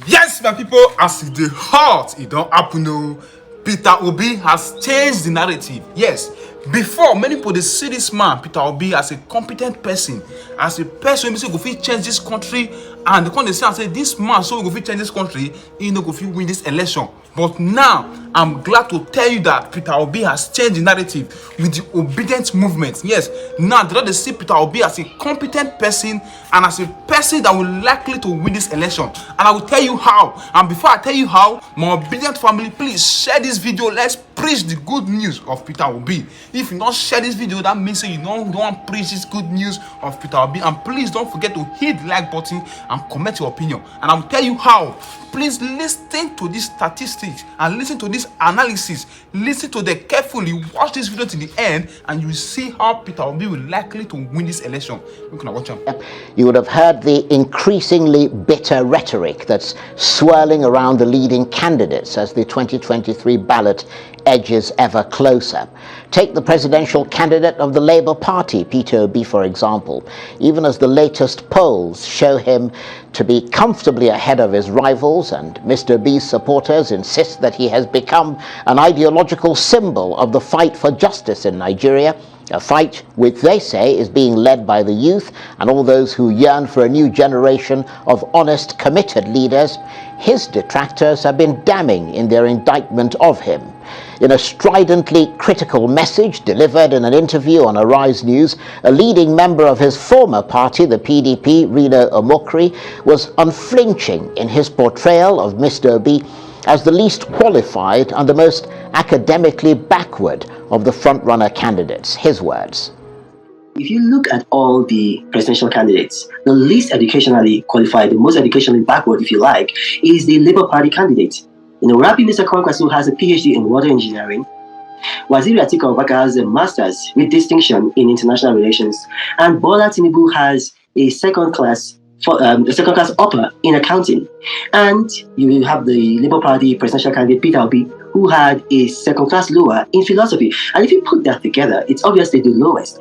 Yes, my people, as the heart, it don't happen. No, Peter Obi has changed the narrative. Yes, before many people they see this man, Peter Obi, as a competent person, as a person who go fit change this country, and the con dey say this man so go fit change this country, he no go fit win this election. But now, I'm glad to tell you that Peter Obi has changed the narrative with the obedient movement. Yes, now they see Peter Obi as a competent person and as a person that will likely to win this election. And I will tell you how. And before I tell you how, my obedient family, please share this video. Let's preach the good news of Peter Obi. If you don't share this video, that means you don't want to preach this good news of Peter Obi. And please don't forget to hit the like button and comment your opinion. And I will tell you how. Please listen to these statistics and listen to this analysis. Listen to them carefully. Watch this video to the end, and you will see how Peter Obi will likely to win this election. You can watch him. You would have heard the increasingly bitter rhetoric that's swirling around the leading candidates as the 2023 ballot edges ever closer. Take the presidential candidate of the Labour Party, Peter Obi, for example. Even as the latest polls show him to be comfortably ahead of his rivals, and Mr. Obi's supporters insist that he has become an ideological symbol of the fight for justice in Nigeria, a fight which they say is being led by the youth and all those who yearn for a new generation of honest, committed leaders. His detractors have been damning in their indictment of him. In a stridently critical message delivered in an interview on Arise News, a leading member of his former party, the PDP, Reno Omokri, was unflinching in his portrayal of Mr. Obi as the least qualified and the most academically backward of the front-runner candidates. His words. If you look at all the presidential candidates, the least educationally qualified, the most educationally backward, if you like, is the Labour Party candidate. Rabi Mr. Kwankwaso has a PhD in water engineering. Waziri Atiku Abubakar has a master's with distinction in international relations, and Bola Tinubu has a second class upper in accounting. And you have the Labour Party presidential candidate Peter Obi, who had a second class lower in philosophy. And if you put that together, it's obviously the lowest.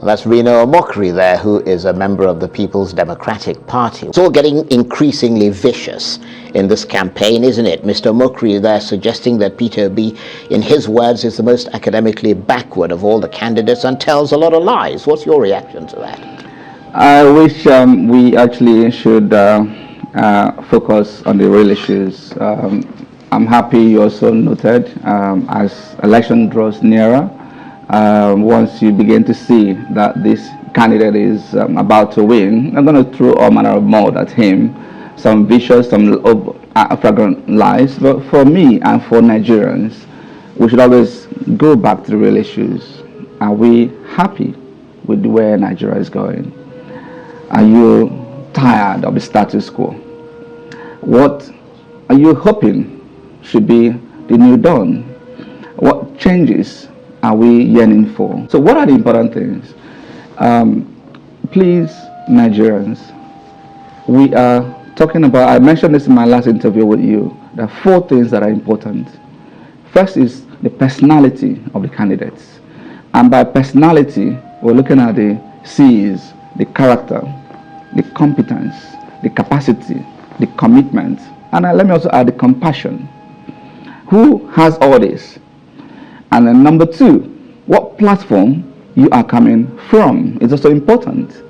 That's Reno Omokri there, who is a member of the People's Democratic Party. It's all getting increasingly vicious in this campaign, isn't it? Mr. Omokri there suggesting that Peter Obi, in his words, is the most academically backward of all the candidates and tells a lot of lies. What's your reaction to that? I wish we actually should focus on the real issues. I'm happy you also noted as election draws nearer, once you begin to see that this candidate is about to win, I'm going to throw all manner of mud at him, some vicious, some fragrant lies. But for me and for Nigerians, we should always go back to the real issues. Are we happy with where Nigeria is going? Are you tired of the status quo? What are you hoping should be the new dawn? What changes are we yearning for? So what are the important things? Please, Nigerians, we are talking about, I mentioned this in my last interview with you, there are 4 things that are important. First is the personality of the candidates. And by personality, we're looking at the C's, the character, the competence, the capacity, the commitment, and let me also add the compassion. Who has all this? And then number 2, what platform you are coming from is also important.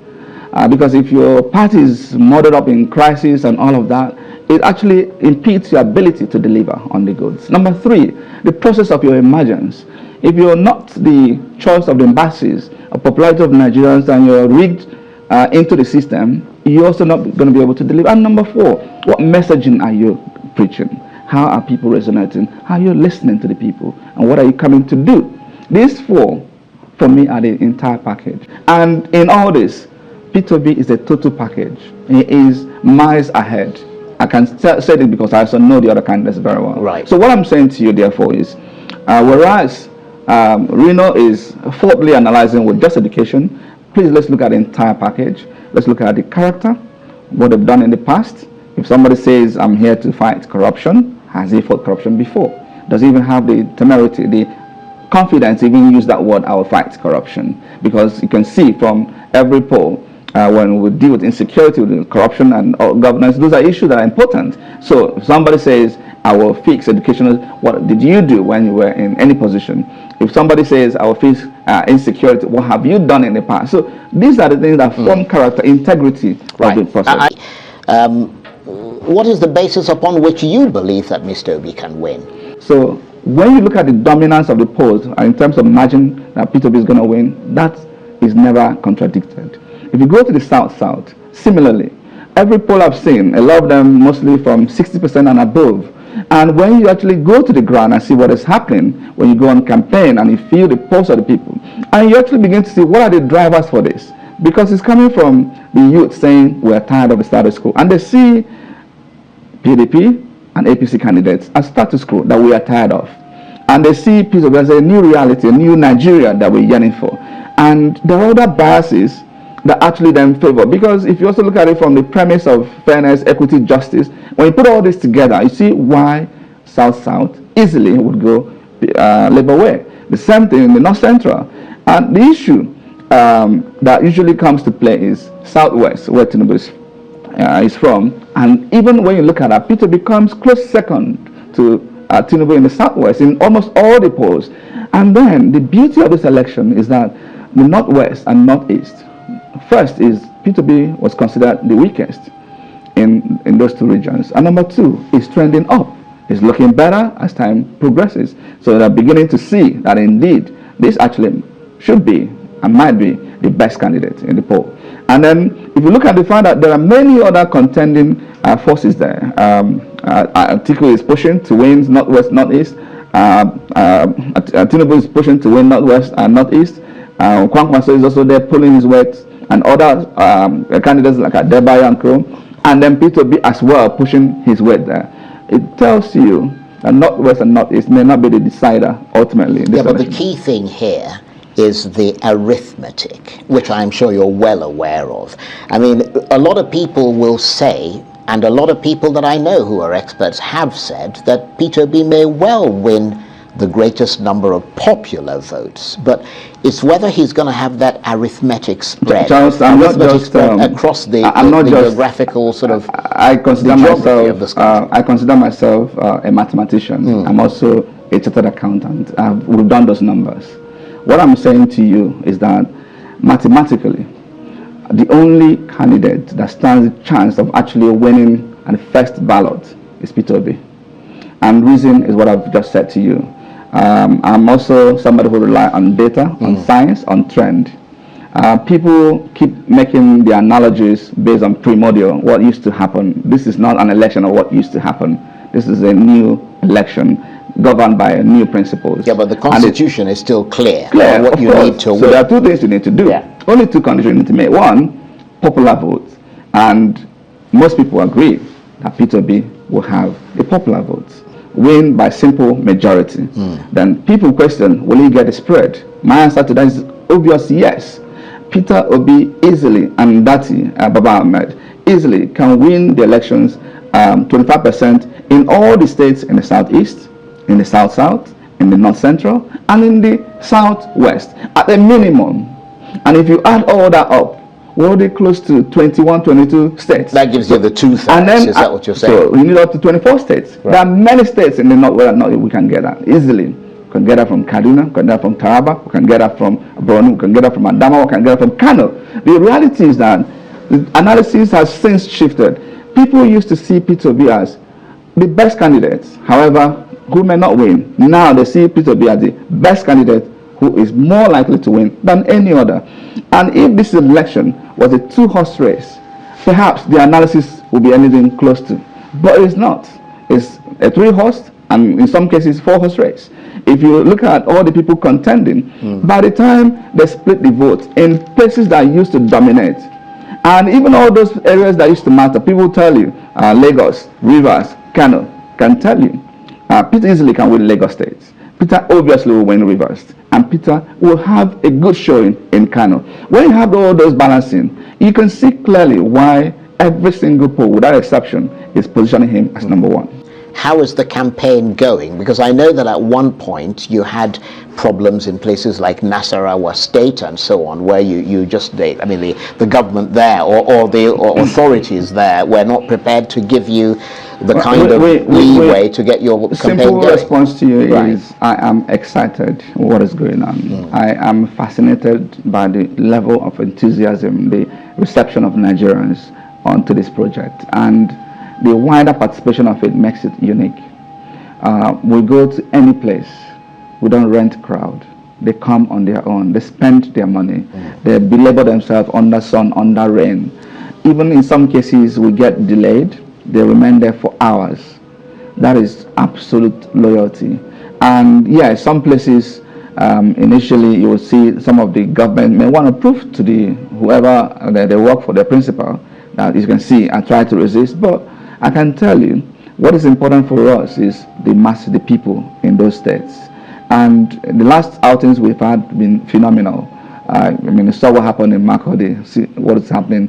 Because if your party is muddled up in crisis and all of that, it actually impedes your ability to deliver on the goods. Number 3, the process of your emergence. If you're not the choice of the masses, of popularity of Nigerians, and you're rigged into the system, you're also not going to be able to deliver. And number 4, what messaging are you preaching? How are people resonating? How are you listening to the people? And what are you coming to do? These 4, for me, are the entire package. And in all this, Peter Obi is a total package. He is miles ahead. I can say this because I also know the other candidates very well. Right. So what I'm saying to you, therefore, is whereas Reno is thoroughly analyzing with just education, please let's look at the entire package. Let's look at the character, what they've done in the past. If somebody says, I'm here to fight corruption, has he fought corruption before? Does he even have the temerity, the confidence to even use that word, I will fight corruption? Because you can see from every poll, when we deal with insecurity, with corruption and governance, those are issues that are important. So if somebody says, I will fix educational, what did you do when you were in any position? If somebody says, I will fix insecurity, what have you done in the past? So these are the things that form character, integrity of the process. What is the basis upon which you believe that Mr. Obi can win? So when you look at the dominance of the polls in terms of margin that Peter Obi is going to win, that is never contradicted. If you go to the South, similarly, every poll I've seen, a lot of them mostly from 60% and above. And when you actually go to the ground and see what is happening, when you go on campaign and you feel the pulse of the people, and you actually begin to see what are the drivers for this. Because it's coming from the youth saying we're tired of the status quo. And they see PDP and APC candidates as status quo that we are tired of. And they see Peter Obi as a new reality, a new Nigeria that we're yearning for. And there are other biases that actually then favor. Because if you also look at it from the premise of fairness, equity, justice, when you put all this together, you see why South easily would go Labour way. The same thing in the North Central. And the issue that usually comes to play is Southwest, where Tinubu is from. And even when you look at that, Peter becomes close second to Tinubu in the Southwest in almost all the polls. And then the beauty of this election is that the Northwest and Northeast, first is Peter Obi was considered the weakest in those two regions. And number two is trending up. It's looking better as time progresses. So they're beginning to see that indeed this actually should be and might be the best candidate in the poll. And then if you look at the fact that there are many other contending forces there, Atiku is pushing to win Northwest, Northeast. Tinubu is pushing to win Northwest and Northeast. Kwankwaso is also there pulling his weight, and other candidates like Adebayo and Co. And then Peter Obi as well pushing his weight there. It tells you that Northwest and Northeast may not be the decider ultimately. In this but the election. key thing here is the arithmetic, which I'm sure you're well aware of. I mean, a lot of people will say, and a lot of people that I know who are experts have said, that Peter Obi may well win the greatest number of popular votes, but it's whether he's going to have that arithmetic spread, Charles, I'm not just across the geographical sort of. I consider myself a mathematician. I'm also a chartered accountant. We've done those numbers. What I'm saying to you is that mathematically, the only candidate that stands a chance of actually winning on the first ballot is Peter Obi. And the reason is what I've just said to you. I'm also somebody who relies on data, on science, on trend. People keep making the analogies based on primordial, what used to happen. This is not an election of what used to happen. This is a new election governed by new principles. Yeah, but the Constitution is still clear on what you need to win. So there are two things you need to do. Yeah. Only two conditions you need to make. One, popular vote. And most people agree that Peter Obi will have a popular vote, win by simple majority. Then people question, will he get a spread? My answer to that is obvious yes. Peter Obi easily, and Dati Baba Ahmed, easily can win the elections 25% in all the states in the Southeast, in the South-South, in the North Central, and in the Southwest, at a minimum. And if you add all that up, we're already close to 21, 22 states. That gives you the two-thirds, is that what you're saying? So we need up to 24 states. Right. There are many states in the Northwest and we can get that easily. We can get that from Kaduna, we can get that from Taraba, we can get that from Borno, we can get that from Adama, we can get that from Kano. The reality is that the analysis has since shifted. People used to see Peter Obi as the best candidate, however, who may not win. Now they see Peter Obi as the best candidate who is more likely to win than any other. And if this election was a two-horse race, perhaps the analysis would be anything close to. But it's not. It's a three-horse and in some cases four-horse race. If you look at all the people contending, by the time they split the vote in places that used to dominate, and even all those areas that used to matter, people tell you, Lagos, Rivers, Kano, can tell you, Peter easily can win Lagos State. Peter obviously will win Rivers, and Peter will have a good showing in Kano. When you have all those balancing, you can see clearly why every single poll, without exception, is positioning him as number one. How is the campaign going? Because I know that at one point you had problems in places like Nasarawa State and so on, where the government there or the authorities there were not prepared to give you the kind of leeway to get your campaign simple going. Response to you is I am excited what is going on. I am fascinated by the level of enthusiasm, the reception of Nigerians onto this project, and the wider participation of it makes it unique. We go to any place, we don't rent crowd. They come on their own, they spend their money, they belabor themselves under sun, under rain. Even in some cases we get delayed, they remain there for hours. That is absolute loyalty. And yeah, some places initially you will see some of the government may want to prove to whoever they work for, their principal, that you can see and try to resist. But I can tell you, what is important for us is the mass, the people in those states. And the last outings we've had been phenomenal. I mean, you saw what happened in Makurdi, see what is happening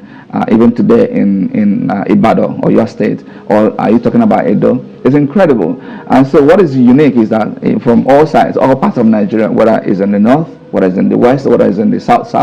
even today in Ibadan or your state, or are you talking about Edo? It's incredible. And so what is unique is that from all sides, all parts of Nigeria, whether it's in the north, whether it's in the west, whether it's in the south,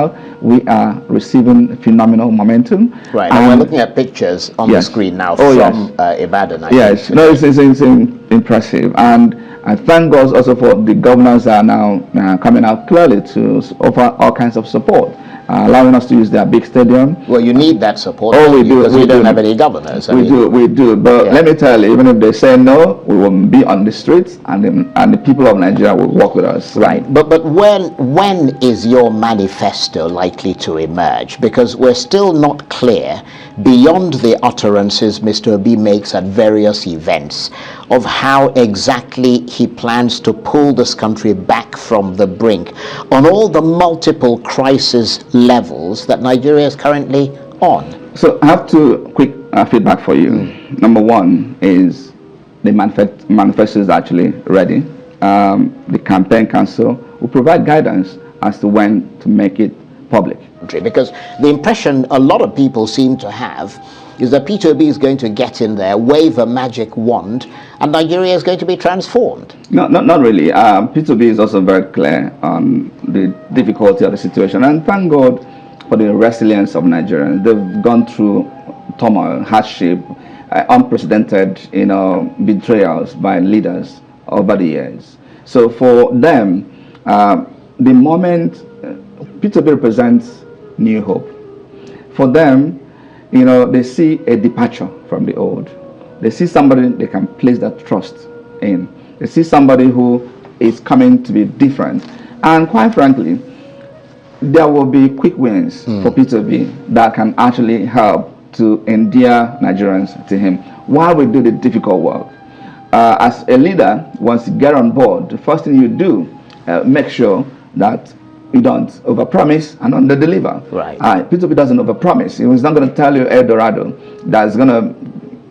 we are receiving phenomenal momentum. Right, and we're looking at pictures on the screen now from Ibadan. Yes, no, it's impressive. And I thank God also for the governors that are now coming out clearly to offer all kinds of support, allowing us to use their big stadium. Well, you need that support. We do. Because we don't have any governors. We do. But let me tell you, even if they say no, we will be on the streets, and the people of Nigeria will work with us. Right. But when is your manifesto likely to emerge? Because we're still not clear, beyond the utterances Mr. Obi makes at various events, of how exactly he plans to pull this country back from the brink on all the multiple crisis levels that Nigeria is currently on. So I have two quick feedback for you. Number one is the manifesto is actually ready. The campaign council will provide guidance as to when to make it public. Because the impression a lot of people seem to have is that Peter Obi is going to get in there, wave a magic wand, and Nigeria is going to be transformed. No, not really. Peter Obi is also very clear on the difficulty of the situation, and thank God for the resilience of Nigerians. They've gone through turmoil, hardship, unprecedented, betrayals by leaders over the years. So for them, the moment Peter Obi represents new hope. For them, they see a departure from the old. They see somebody they can place their trust in. They see somebody who is coming to be different. And quite frankly, there will be quick wins for Peter Obi that can actually help to endear Nigerians to him while we do the difficult work. As a leader, once you get on board, the first thing you do, make sure that you don't overpromise and underdeliver. Right. Peter Obi doesn't overpromise. He's not going to tell you El Dorado that's going to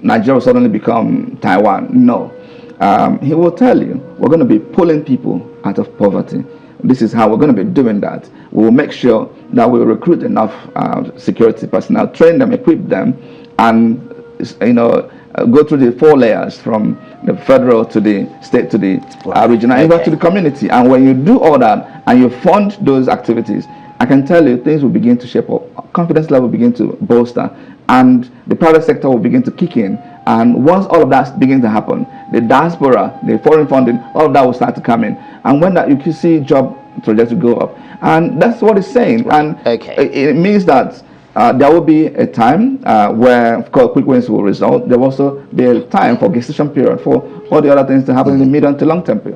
Nigeria will suddenly become Taiwan. No. He will tell you we're going to be pulling people out of poverty. This is how we're going to be doing that. We will make sure that we recruit enough security personnel, train them, equip them, and go through the 4 layers from the federal to the state to the regional, even to the community. And when you do all that and you fund those activities, I can tell you things will begin to shape up. Confidence level will begin to bolster, and the private sector will begin to kick in. And once all of that begins to happen, the diaspora, the foreign funding, all of that will start to come in. And when that, you can see job trajectory go up. And that's what it's saying. And it means that there will be a time where, of course, quick wins will result. There will also be a time for gestation period for all the other things to happen in the medium to long term period.